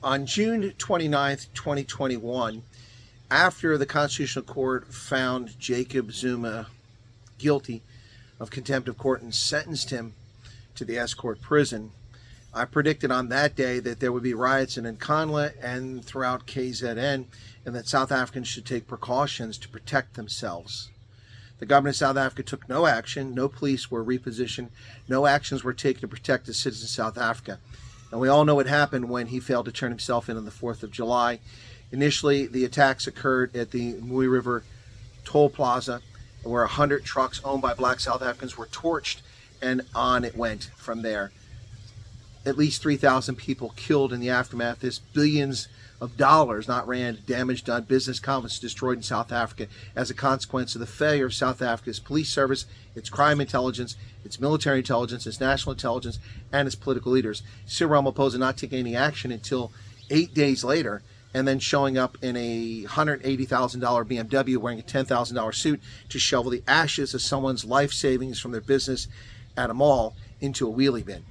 On June 29th, 2021, after the Constitutional Court found Jacob Zuma guilty of contempt of court and sentenced him to the escort prison, I predicted on that day that there would be riots in Nkandla and throughout KZN, and that South Africans should take precautions to protect themselves. The government of South Africa took no action, no police were repositioned, no actions were taken to protect the citizens of South Africa. And we all know what happened when he failed to turn himself in on the 4th of July. Initially, the attacks occurred at the Mui River toll plaza, where 100 trucks owned by black South Africans were torched, and on it went from there. At least 3,000 people killed in the aftermath. There's billions of dollars, not rand, damage done, business confidence destroyed in South Africa as a consequence of the failure of South Africa's police service, its crime intelligence, its military intelligence, its national intelligence, and its political leaders. Cyril Ramaphosa not taking any action until 8 days later, and then showing up in a $180,000 BMW wearing a $10,000 suit to shovel the ashes of someone's life savings from their business at a mall into a wheelie bin.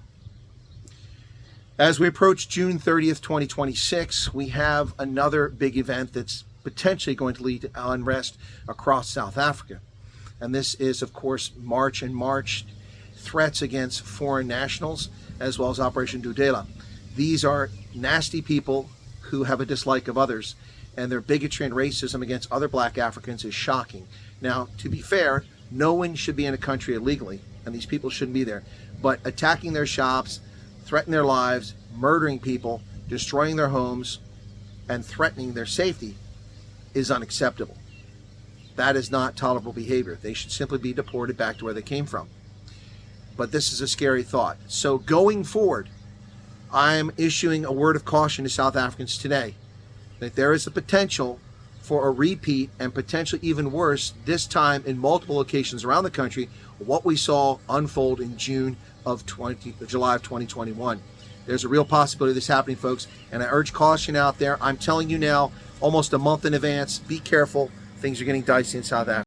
As we approach June 30th, 2026, we have another big event that's potentially going to lead to unrest across South Africa. And this is, of course, March and March threats against foreign nationals, as well as Operation Dudela. These are nasty people who have a dislike of others, and their bigotry and racism against other black Africans is shocking. Now, to be fair, no one should be in a country illegally, and these people shouldn't be there. But attacking their shops, threatening their lives, murdering people, destroying their homes, and threatening their safety is unacceptable. That is not tolerable behavior. They should simply be deported back to where they came from. But this is a scary thought. So going forward, I'm issuing a word of caution to South Africans today that there is a potential for a repeat, and potentially even worse, this time in multiple locations around the country, what we saw unfold in July of 2021. There's a real possibility of this happening, folks, and I urge caution out there. I'm telling you now, almost a month in advance, be careful. Things are getting dicey in South Africa.